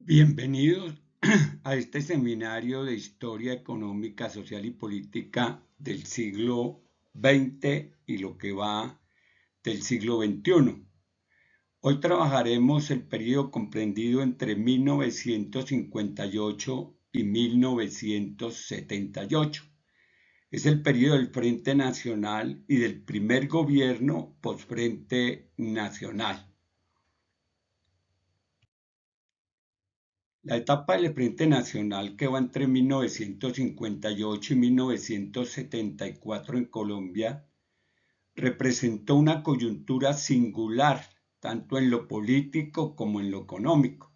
Bienvenidos a este seminario de Historia Económica, Social y Política del siglo XX y lo que va del siglo XXI. Hoy trabajaremos el periodo comprendido entre 1958 y 1978. Es el periodo del Frente Nacional y del primer gobierno post-Frente Nacional. La etapa del Frente Nacional, que va entre 1958 y 1974 en Colombia, representó una coyuntura singular, tanto en lo político como en lo económico.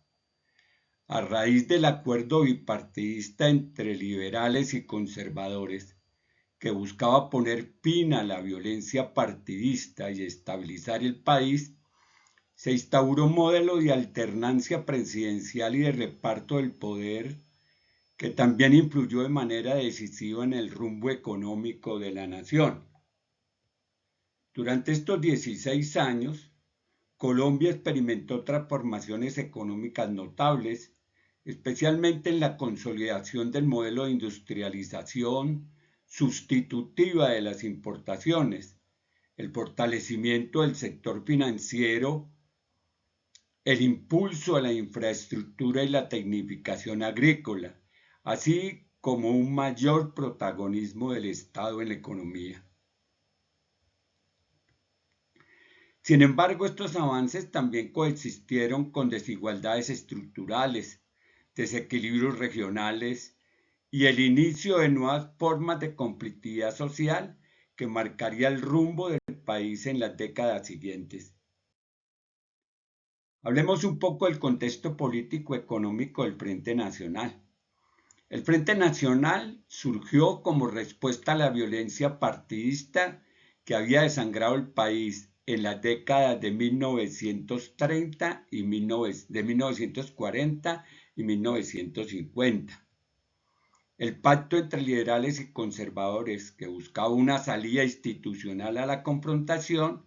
A raíz del acuerdo bipartidista entre liberales y conservadores, que buscaba poner fin a la violencia partidista y estabilizar el país, se instauró un modelo de alternancia presidencial y de reparto del poder que también influyó de manera decisiva en el rumbo económico de la nación. Durante estos 16 años, Colombia experimentó transformaciones económicas notables, especialmente en la consolidación del modelo de industrialización sustitutiva de las importaciones, el fortalecimiento del sector financiero, el impulso a la infraestructura y la tecnificación agrícola, así como un mayor protagonismo del Estado en la economía. Sin embargo, estos avances también coexistieron con desigualdades estructurales, desequilibrios regionales y el inicio de nuevas formas de conflictividad social que marcaría el rumbo del país en las décadas siguientes. Hablemos un poco del contexto político-económico del Frente Nacional. El Frente Nacional surgió como respuesta a la violencia partidista que había desangrado el país en las décadas de 1930 y 1940 y 1950. El pacto entre liberales y conservadores, que buscaba una salida institucional a la confrontación,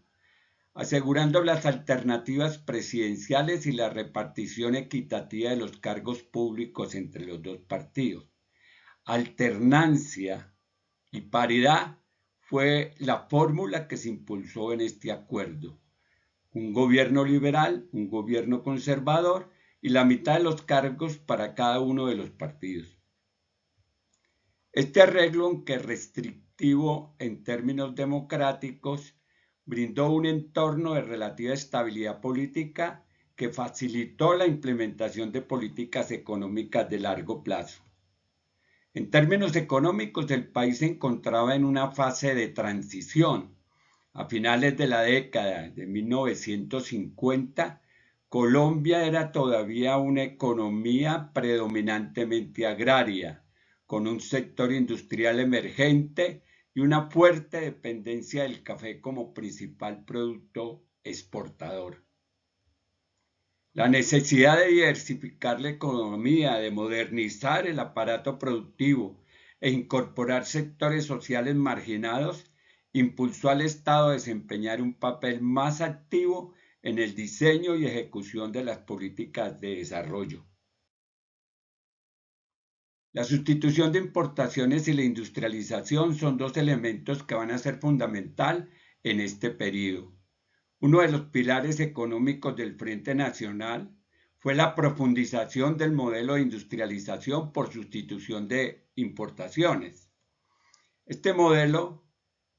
asegurando las alternativas presidenciales y la repartición equitativa de los cargos públicos entre los dos partidos. Alternancia y paridad fue la fórmula que se impulsó en este acuerdo. Un gobierno liberal, un gobierno conservador y la mitad de los cargos para cada uno de los partidos. Este arreglo, aunque restrictivo en términos democráticos, brindó un entorno de relativa estabilidad política que facilitó la implementación de políticas económicas de largo plazo. En términos económicos, el país se encontraba en una fase de transición. A finales de la década de 1950, Colombia era todavía una economía predominantemente agraria, con un sector industrial emergente y una fuerte dependencia del café como principal producto exportador. La necesidad de diversificar la economía, de modernizar el aparato productivo e incorporar sectores sociales marginados impulsó al Estado a desempeñar un papel más activo en el diseño y ejecución de las políticas de desarrollo. La sustitución de importaciones y la industrialización son dos elementos que van a ser fundamental en este periodo. Uno de los pilares económicos del Frente Nacional fue la profundización del modelo de industrialización por sustitución de importaciones. Este modelo,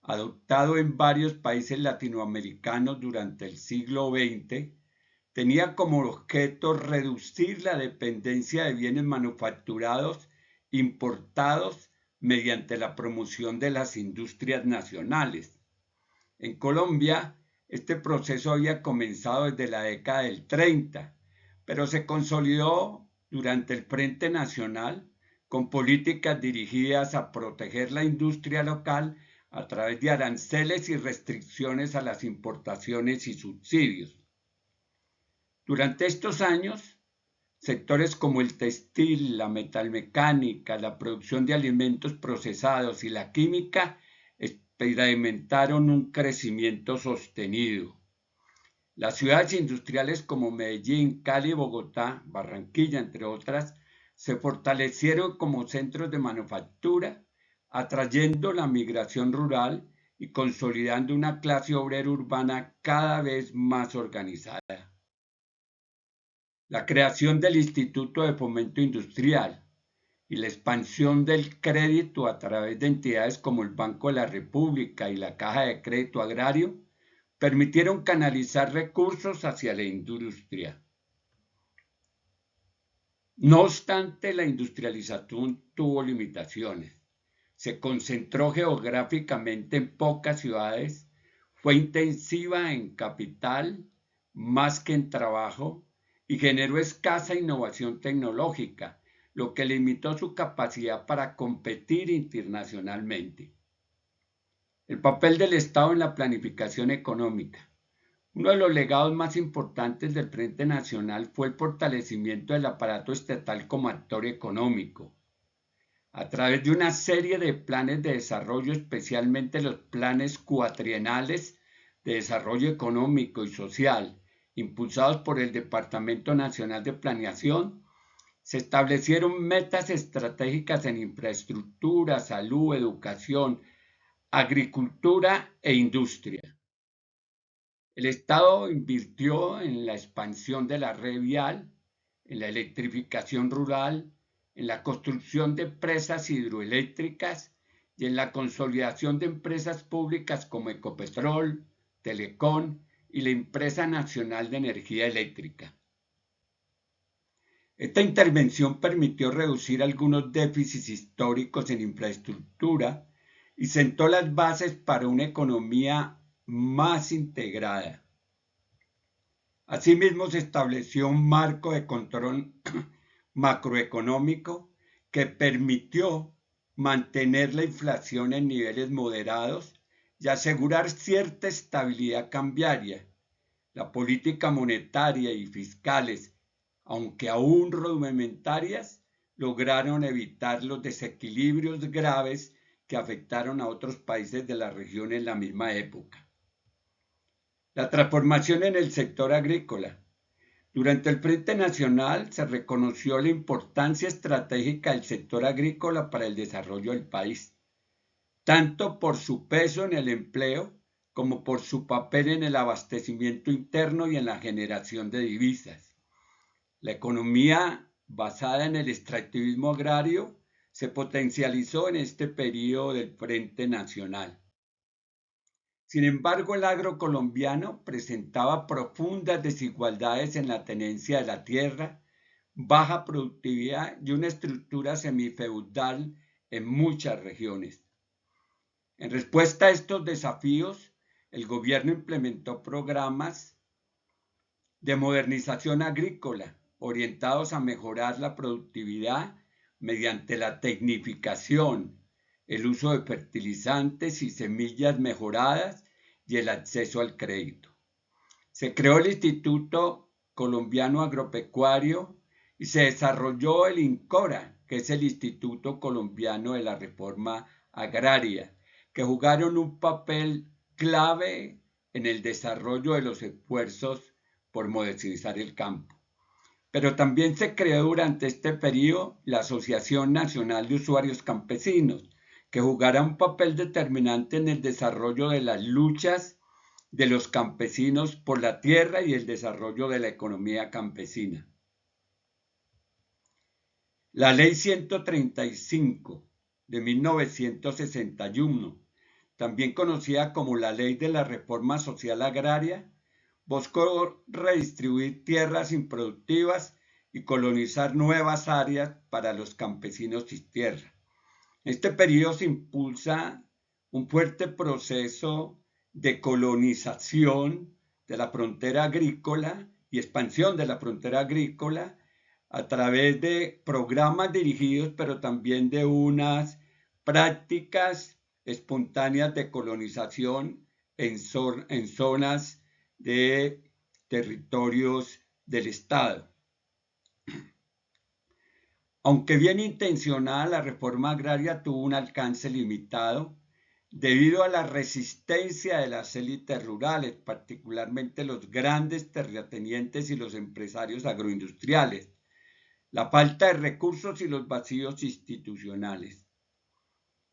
adoptado en varios países latinoamericanos durante el siglo XX, tenía como objeto reducir la dependencia de bienes manufacturados importados mediante la promoción de las industrias nacionales. En Colombia, este proceso había comenzado desde la década del 30, pero se consolidó durante el Frente Nacional con políticas dirigidas a proteger la industria local a través de aranceles y restricciones a las importaciones y subsidios. Durante estos años, sectores como el textil, la metalmecánica, la producción de alimentos procesados y la química experimentaron un crecimiento sostenido. Las ciudades industriales como Medellín, Cali, Bogotá, Barranquilla, entre otras, se fortalecieron como centros de manufactura, atrayendo la migración rural y consolidando una clase obrera urbana cada vez más organizada. La creación del Instituto de Fomento Industrial y la expansión del crédito a través de entidades como el Banco de la República y la Caja de Crédito Agrario permitieron canalizar recursos hacia la industria. No obstante, la industrialización tuvo limitaciones. Se concentró geográficamente en pocas ciudades, fue intensiva en capital más que en trabajo y generó escasa innovación tecnológica, lo que limitó su capacidad para competir internacionalmente. El papel del Estado en la planificación económica. Uno de los legados más importantes del Frente Nacional fue el fortalecimiento del aparato estatal como actor económico. A través de una serie de planes de desarrollo, especialmente los planes cuatrienales de desarrollo económico y social, impulsados por el Departamento Nacional de Planeación, se establecieron metas estratégicas en infraestructura, salud, educación, agricultura e industria. El Estado invirtió en la expansión de la red vial, en la electrificación rural, en la construcción de presas hidroeléctricas y en la consolidación de empresas públicas como Ecopetrol, Telecom y la Empresa Nacional de Energía Eléctrica. Esta intervención permitió reducir algunos déficits históricos en infraestructura y sentó las bases para una economía más integrada. Asimismo, se estableció un marco de control macroeconómico que permitió mantener la inflación en niveles moderados y asegurar cierta estabilidad cambiaria. La política monetaria y fiscales, aunque aún rudimentarias, lograron evitar los desequilibrios graves que afectaron a otros países de la región en la misma época. La transformación en el sector agrícola. Durante el Frente Nacional se reconoció la importancia estratégica del sector agrícola para el desarrollo del país, tanto por su peso en el empleo como por su papel en el abastecimiento interno y en la generación de divisas. La economía basada en el extractivismo agrario se potencializó en este periodo del Frente Nacional. Sin embargo, el agro colombiano presentaba profundas desigualdades en la tenencia de la tierra, baja productividad y una estructura semifeudal en muchas regiones. En respuesta a estos desafíos, el gobierno implementó programas de modernización agrícola orientados a mejorar la productividad mediante la tecnificación, el uso de fertilizantes y semillas mejoradas y el acceso al crédito. Se creó el Instituto Colombiano Agropecuario y se desarrolló el INCORA, que es el Instituto Colombiano de la Reforma Agraria, que jugaron un papel clave en el desarrollo de los esfuerzos por modernizar el campo. Pero también se creó durante este periodo la Asociación Nacional de Usuarios Campesinos, que jugará un papel determinante en el desarrollo de las luchas de los campesinos por la tierra y el desarrollo de la economía campesina. La Ley 135 de 1961, también conocida como la Ley de la Reforma Social Agraria, buscó redistribuir tierras improductivas y colonizar nuevas áreas para los campesinos sin tierra. En este periodo se impulsa un fuerte proceso de colonización de la frontera agrícola y expansión de la frontera agrícola a través de programas dirigidos, pero también de unas prácticas espontáneas de colonización en zonas de territorios del Estado. Aunque bien intencionada, la reforma agraria tuvo un alcance limitado debido a la resistencia de las élites rurales, particularmente los grandes terratenientes y los empresarios agroindustriales, la falta de recursos y los vacíos institucionales.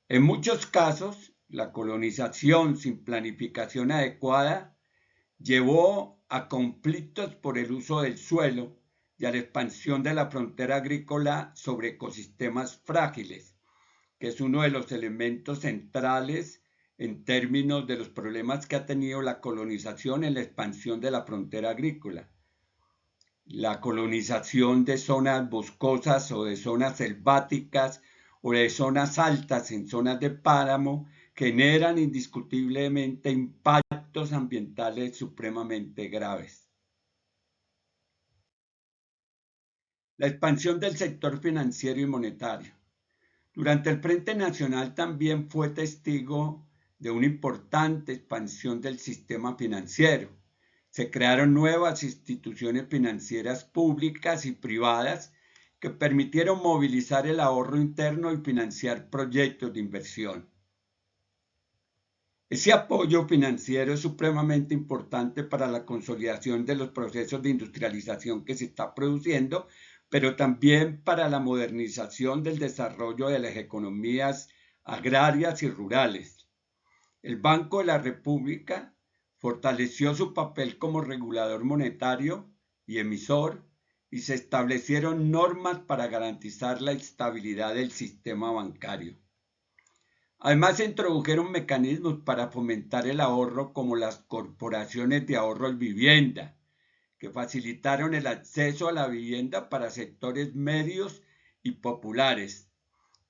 En muchos casos, la colonización sin planificación adecuada llevó a conflictos por el uso del suelo y a la expansión de la frontera agrícola sobre ecosistemas frágiles, que es uno de los elementos centrales en términos de los problemas que ha tenido la colonización en la expansión de la frontera agrícola. La colonización de zonas boscosas o de zonas selváticas o de zonas altas en zonas de páramo generan indiscutiblemente impactos ambientales supremamente graves. La expansión del sector financiero y monetario. Durante el Frente Nacional también fue testigo de una importante expansión del sistema financiero. Se crearon nuevas instituciones financieras públicas y privadas que permitieron movilizar el ahorro interno y financiar proyectos de inversión. Ese apoyo financiero es supremamente importante para la consolidación de los procesos de industrialización que se está produciendo, pero también para la modernización del desarrollo de las economías agrarias y rurales. El Banco de la República fortaleció su papel como regulador monetario y emisor y se establecieron normas para garantizar la estabilidad del sistema bancario. Además, se introdujeron mecanismos para fomentar el ahorro como las corporaciones de ahorro en vivienda, que facilitaron el acceso a la vivienda para sectores medios y populares.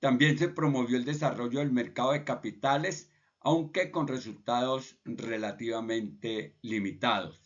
También se promovió el desarrollo del mercado de capitales, aunque con resultados relativamente limitados.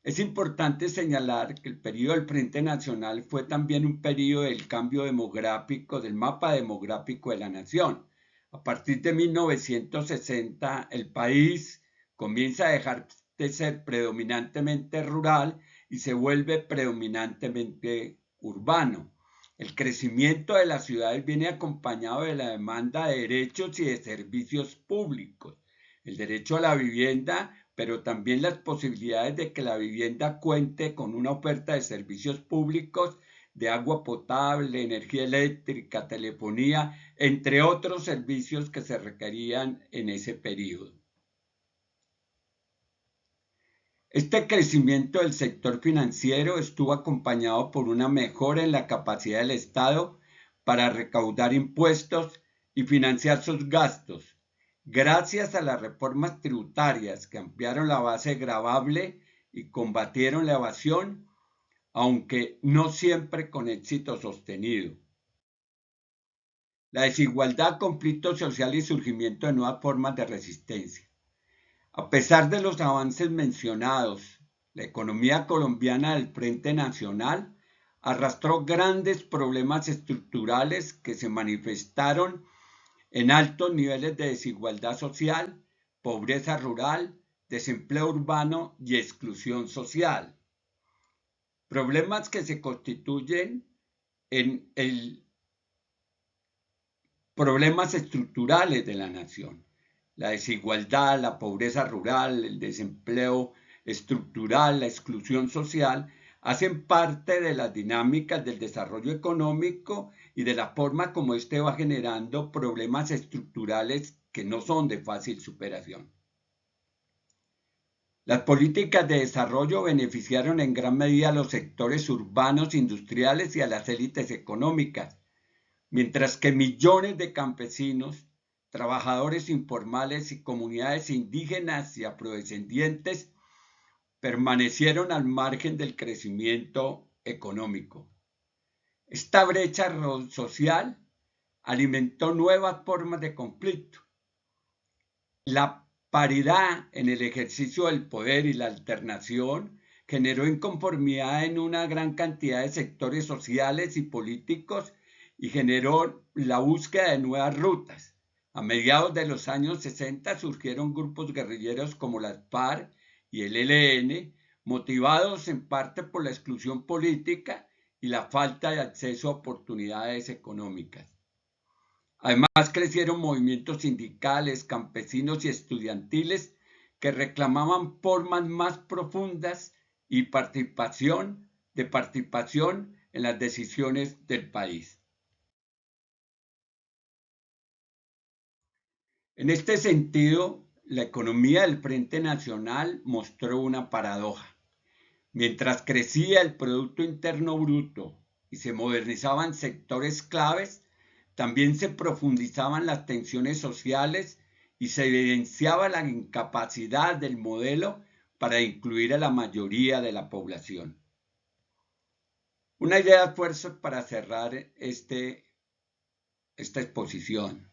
Es importante señalar que el periodo del Frente Nacional fue también un periodo del cambio demográfico, del mapa demográfico de la nación. A partir de 1960, el país comienza a dejar de ser predominantemente rural y se vuelve predominantemente urbano. El crecimiento de las ciudades viene acompañado de la demanda de derechos y de servicios públicos. El derecho a la vivienda, pero también las posibilidades de que la vivienda cuente con una oferta de servicios públicos de agua potable, energía eléctrica, telefonía, entre otros servicios que se requerían en ese periodo. Este crecimiento del sector financiero estuvo acompañado por una mejora en la capacidad del Estado para recaudar impuestos y financiar sus gastos, gracias a las reformas tributarias que ampliaron la base gravable y combatieron la evasión, aunque no siempre con éxito sostenido. La desigualdad, conflicto social y surgimiento de nuevas formas de resistencia. A pesar de los avances mencionados, la economía colombiana del Frente Nacional arrastró grandes problemas estructurales que se manifestaron en altos niveles de desigualdad social, pobreza rural, desempleo urbano y exclusión social. Problemas que se constituyen en problemas estructurales de la nación. La desigualdad, la pobreza rural, el desempleo estructural, la exclusión social, hacen parte de las dinámicas del desarrollo económico y de la forma como éste va generando problemas estructurales que no son de fácil superación. Las políticas de desarrollo beneficiaron en gran medida a los sectores urbanos, industriales y a las élites económicas, mientras que millones de campesinos, trabajadores informales y comunidades indígenas y afrodescendientes permanecieron al margen del crecimiento económico. Esta brecha social alimentó nuevas formas de conflicto. La paridad en el ejercicio del poder y la alternación generó inconformidad en una gran cantidad de sectores sociales y políticos y generó la búsqueda de nuevas rutas. A mediados de los años 60 surgieron grupos guerrilleros como las FARC y el ELN, motivados en parte por la exclusión política y la falta de acceso a oportunidades económicas. Además, crecieron movimientos sindicales, campesinos y estudiantiles que reclamaban formas más profundas y participación en las decisiones del país. En este sentido, la economía del Frente Nacional mostró una paradoja. Mientras crecía el Producto Interno Bruto y se modernizaban sectores claves, también se profundizaban las tensiones sociales y se evidenciaba la incapacidad del modelo para incluir a la mayoría de la población. Una idea de esfuerzo para cerrar esta exposición.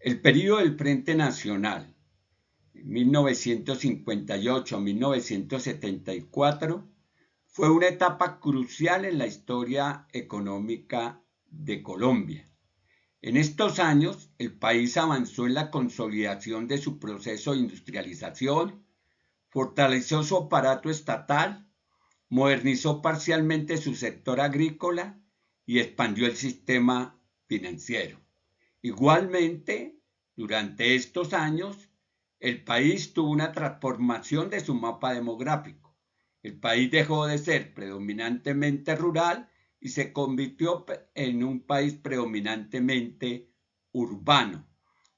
El periodo del Frente Nacional, 1958-1974, fue una etapa crucial en la historia económica de Colombia. En estos años, el país avanzó en la consolidación de su proceso de industrialización, fortaleció su aparato estatal, modernizó parcialmente su sector agrícola y expandió el sistema financiero. Igualmente, durante estos años, el país tuvo una transformación de su mapa demográfico. El país dejó de ser predominantemente rural y se convirtió en un país predominantemente urbano,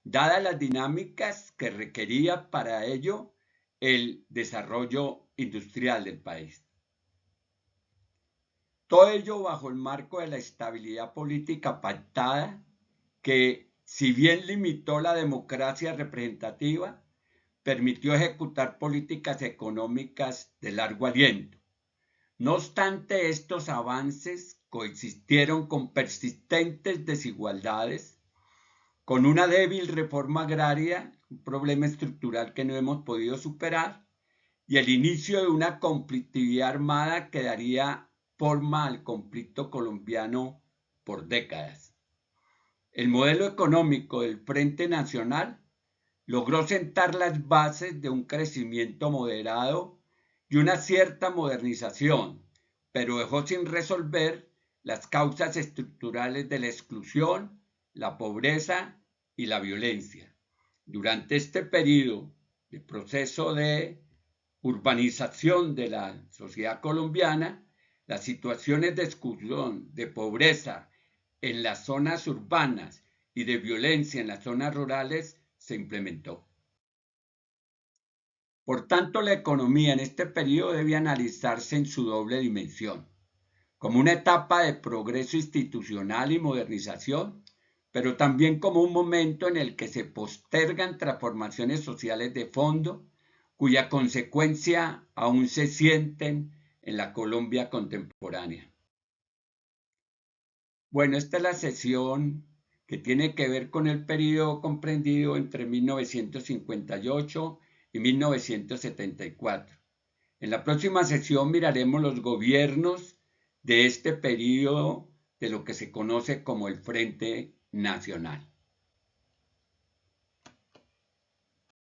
dadas las dinámicas que requería para ello el desarrollo industrial del país. Todo ello bajo el marco de la estabilidad política pactada que, si bien limitó la democracia representativa, permitió ejecutar políticas económicas de largo aliento. No obstante, estos avances coexistieron con persistentes desigualdades, con una débil reforma agraria, un problema estructural que no hemos podido superar, y el inicio de una conflictividad armada que daría forma al conflicto colombiano por décadas. El modelo económico del Frente Nacional logró sentar las bases de un crecimiento moderado y una cierta modernización, pero dejó sin resolver las causas estructurales de la exclusión, la pobreza y la violencia. Durante este periodo de proceso de urbanización de la sociedad colombiana, las situaciones de exclusión, de pobreza en las zonas urbanas y de violencia en las zonas rurales se implementó. Por tanto, la economía en este periodo debe analizarse en su doble dimensión, como una etapa de progreso institucional y modernización, pero también como un momento en el que se postergan transformaciones sociales de fondo, cuya consecuencia aún se sienten en la Colombia contemporánea. Bueno, esta es la sesión que tiene que ver con el periodo comprendido entre 1958 y 1974. En la próxima sesión miraremos los gobiernos de este periodo de lo que se conoce como el Frente Nacional.